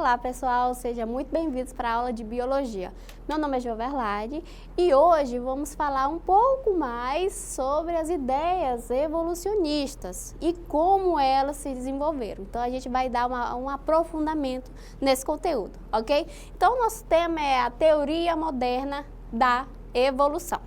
Olá pessoal, sejam muito bem-vindos para a aula de Biologia. Meu nome é Joverlade e hoje vamos falar um pouco mais sobre as ideias evolucionistas e como elas se desenvolveram. Então a gente vai dar um aprofundamento nesse conteúdo, ok? Então o nosso tema é a teoria moderna da evolução.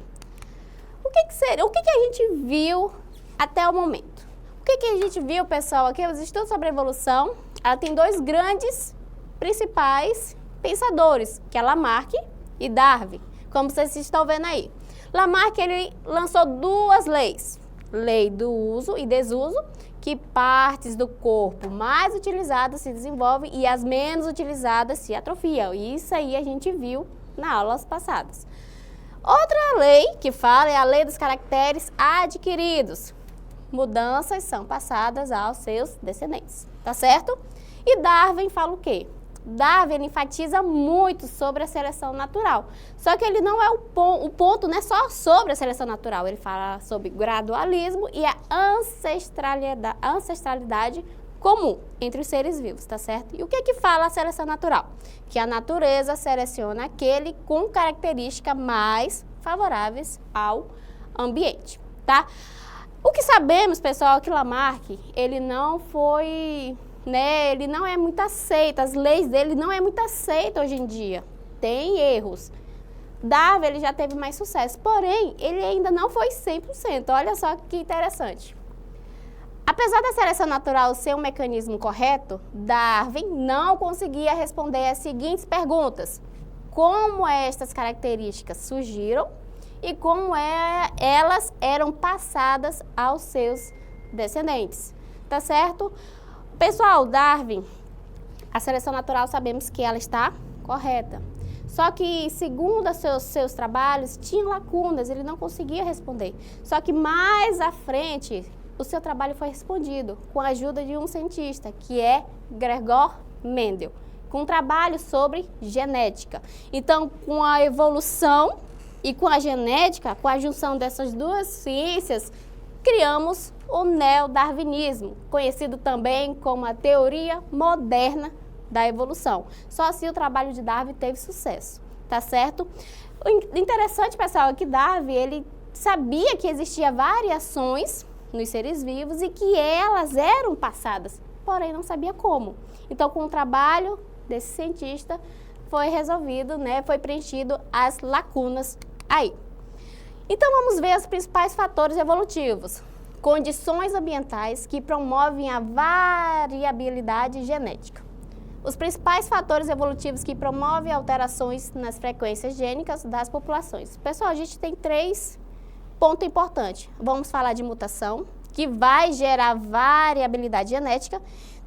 O que a gente viu até o momento? O que a gente viu, pessoal, aqui, os estudos sobre a evolução, ela tem dois grandes principais pensadores, que é Lamarck e Darwin, como vocês estão vendo aí. Lamarck, ele lançou duas leis, lei do uso e desuso, que partes do corpo mais utilizadas se desenvolvem e as menos utilizadas se atrofiam. E isso aí a gente viu nas aulas passadas. Outra lei que fala é a lei dos caracteres adquiridos. Mudanças são passadas aos seus descendentes, tá certo? E Darwin fala o quê? Darwin enfatiza muito sobre a seleção natural. Só que ele não é o ponto não é só sobre a seleção natural, ele fala sobre gradualismo e a ancestralidade comum entre os seres vivos, tá certo? E o que fala a seleção natural? Que a natureza seleciona aquele com características mais favoráveis ao ambiente, tá? O que sabemos, pessoal, é que Lamarck, ele não foi, ele não é muito aceito, as leis dele não é muito aceita hoje em dia, tem erros. Darwin, ele já teve mais sucesso, porém, ele ainda não foi 100%, olha só que interessante. Apesar da seleção natural ser um mecanismo correto, Darwin não conseguia responder as seguintes perguntas: como estas características surgiram e como elas eram passadas aos seus descendentes, tá certo? Pessoal, Darwin, a seleção natural sabemos que ela está correta, só que segundo os seus trabalhos, tinha lacunas, ele não conseguia responder. Só que mais à frente, o seu trabalho foi respondido com a ajuda de um cientista, que é Gregor Mendel, com um trabalho sobre genética. Então, com a evolução e com a genética, com a junção dessas duas ciências, criamos o neodarwinismo, conhecido também como a teoria moderna da evolução. Só assim o trabalho de Darwin teve sucesso, tá certo? O interessante, pessoal, é que Darwin, ele sabia que existia variações nos seres vivos e que elas eram passadas, porém não sabia como. Então, com o trabalho desse cientista, foi resolvido, foi preenchido as lacunas aí. Então, vamos ver os principais fatores evolutivos. Condições ambientais que promovem a variabilidade genética. Os principais fatores evolutivos que promovem alterações nas frequências gênicas das populações. Pessoal, a gente tem três pontos importantes. Vamos falar de mutação, que vai gerar variabilidade genética.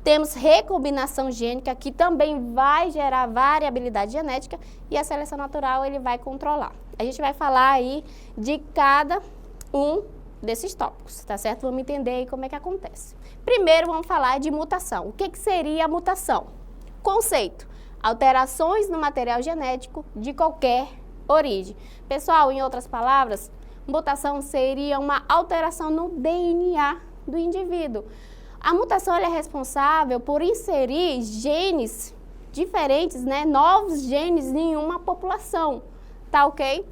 Temos recombinação gênica, que também vai gerar variabilidade genética, e a seleção natural ele vai controlar. A gente vai falar aí de cada um desses tópicos, tá certo? Vamos entender aí como é que acontece. Primeiro, vamos falar de mutação. O que seria a mutação? Conceito: alterações no material genético de qualquer origem. Pessoal, em outras palavras, mutação seria uma alteração no DNA do indivíduo. A mutação ela é responsável por inserir genes diferentes, novos genes em uma população, tá ok?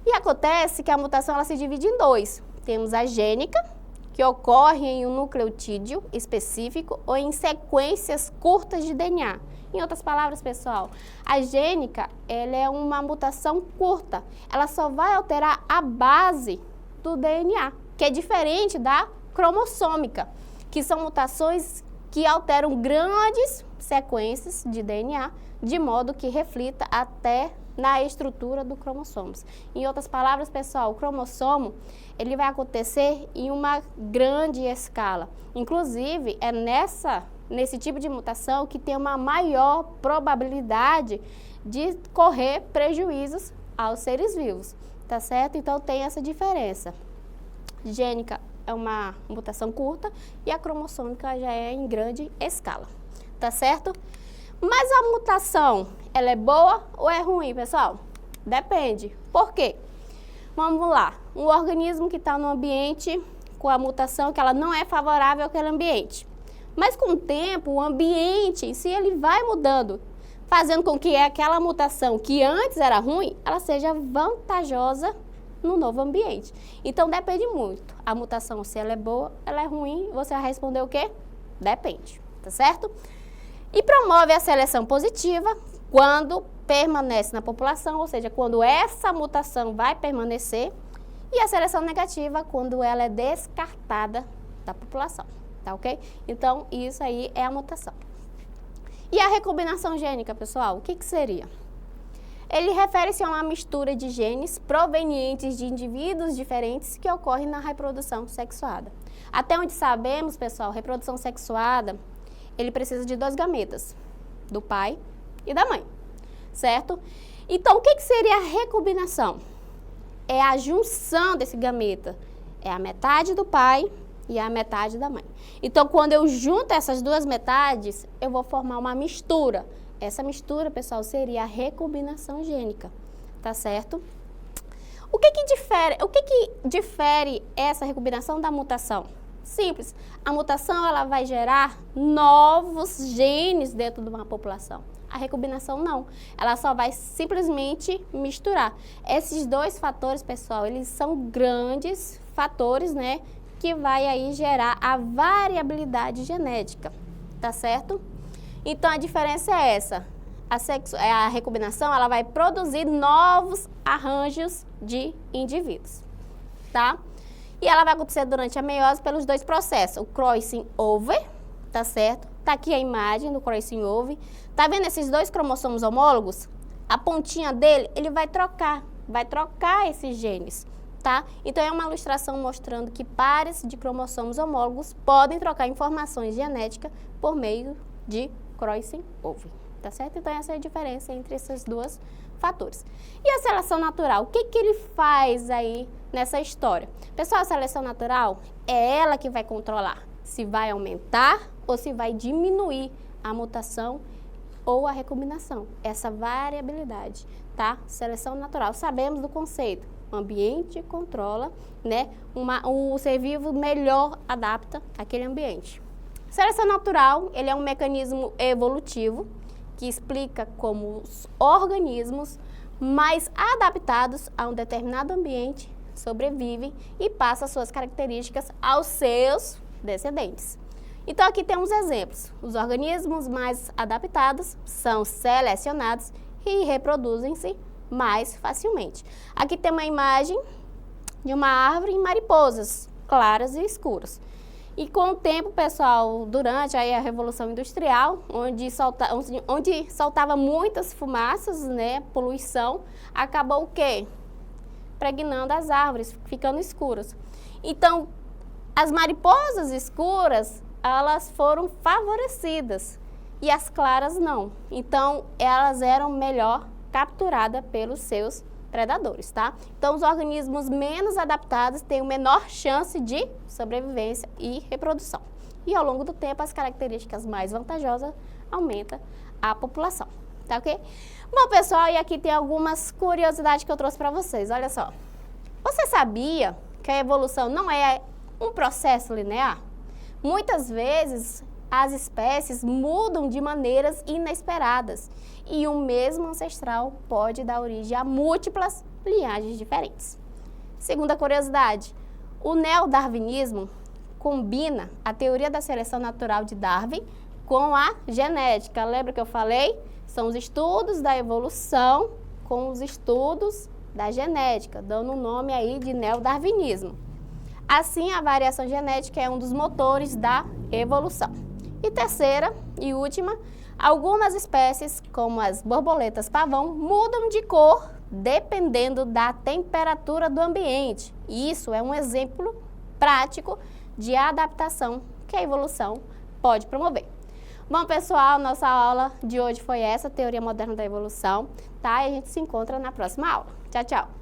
E acontece que a mutação ela se divide em dois. Temos a gênica, que ocorre em um nucleotídeo específico ou em sequências curtas de DNA. Em outras palavras, pessoal, a gênica ela é uma mutação curta. Ela só vai alterar a base do DNA, que é diferente da cromossômica, que são mutações que alteram grandes sequências de DNA, de modo que reflita até na estrutura do cromossomos. Em outras palavras, pessoal, o cromossomo ele vai acontecer em uma grande escala. Inclusive, é nesse tipo de mutação que tem uma maior probabilidade de correr prejuízos aos seres vivos, tá certo? Então, tem essa diferença. Gênica é uma mutação curta e a cromossômica já é em grande escala, tá certo? Mas a mutação, ela é boa ou é ruim, pessoal? Depende. Por quê? Vamos lá. Um organismo que está no ambiente com a mutação que ela não é favorável àquele ambiente. Mas com o tempo, o ambiente em si, ele vai mudando. fazendo com que aquela mutação que antes era ruim, ela seja vantajosa no novo ambiente. Então, depende muito. A mutação, se ela é boa, ela é ruim, você vai responder o quê? Depende, tá certo? E promove a seleção positiva quando permanece na população, ou seja, quando essa mutação vai permanecer, e a seleção negativa quando ela é descartada da população, tá ok? Então, isso aí é a mutação. E a recombinação gênica, pessoal, o que seria? Ele refere-se a uma mistura de genes provenientes de indivíduos diferentes que ocorre na reprodução sexuada. Até onde sabemos, pessoal, reprodução sexuada, ele precisa de 2 gametas, do pai e da mãe, certo? Então, o que seria a recombinação? É a junção desse gameta, é a metade do pai e a metade da mãe. Então, quando eu junto essas 2 metades, eu vou formar uma mistura. Essa mistura, pessoal, seria a recombinação gênica, tá certo? O que difere essa recombinação da mutação? Simples. A mutação, ela vai gerar novos genes dentro de uma população. A recombinação não. Ela só vai simplesmente misturar. Esses 2 fatores, pessoal, eles são grandes fatores, né, que vai aí gerar a variabilidade genética, tá certo? Então, a diferença é essa. A recombinação, ela vai produzir novos arranjos de indivíduos, tá? E ela vai acontecer durante a meiose pelos 2 processos. O crossing over, tá certo? Tá aqui a imagem do crossing over. Tá vendo esses 2 cromossomos homólogos? A pontinha dele, ele vai trocar esses genes, tá? Então, é uma ilustração mostrando que pares de cromossomos homólogos podem trocar informações genéticas por meio de crossing over, tá certo? Então, essa é a diferença entre esses 2 fatores. E a seleção natural, o que ele faz aí nessa história? Pessoal, a seleção natural é ela que vai controlar se vai aumentar ou se vai diminuir a mutação ou a recombinação. Essa variabilidade, tá? Seleção natural, sabemos do conceito. O ambiente controla, né? O ser vivo melhor adapta aquele ambiente. Seleção natural, ele é um mecanismo evolutivo que explica como os organismos mais adaptados a um determinado ambiente sobrevivem e passam suas características aos seus descendentes. Então, aqui temos exemplos. Os organismos mais adaptados são selecionados e reproduzem-se mais facilmente. Aqui tem uma imagem de uma árvore em mariposas, claras e escuras. E com o tempo, pessoal, durante aí a Revolução Industrial, onde soltava muitas fumaças, né, poluição, acabou o quê? Pregnando as árvores, ficando escuras. Então, as mariposas escuras, elas foram favorecidas e as claras não. Então, elas eram melhor capturadas pelos seus predadores, tá? Então, os organismos menos adaptados têm uma menor chance de sobrevivência e reprodução. E ao longo do tempo, as características mais vantajosas aumentam a população, tá ok? Bom, pessoal, e aqui tem algumas curiosidades que eu trouxe para vocês. Olha só. Você sabia que a evolução não é um processo linear? Muitas vezes, as espécies mudam de maneiras inesperadas e o mesmo ancestral pode dar origem a múltiplas linhagens diferentes. Segunda curiosidade, o neodarwinismo combina a teoria da seleção natural de Darwin com a genética. Lembra que eu falei? São os estudos da evolução com os estudos da genética, dando o nome aí de neodarwinismo. Assim, a variação genética é um dos motores da evolução. E terceira e última, algumas espécies, como as borboletas pavão, mudam de cor dependendo da temperatura do ambiente. E isso é um exemplo prático de adaptação que a evolução pode promover. Bom, pessoal, nossa aula de hoje foi essa, Teoria Moderna da Evolução, tá? E a gente se encontra na próxima aula. Tchau, tchau!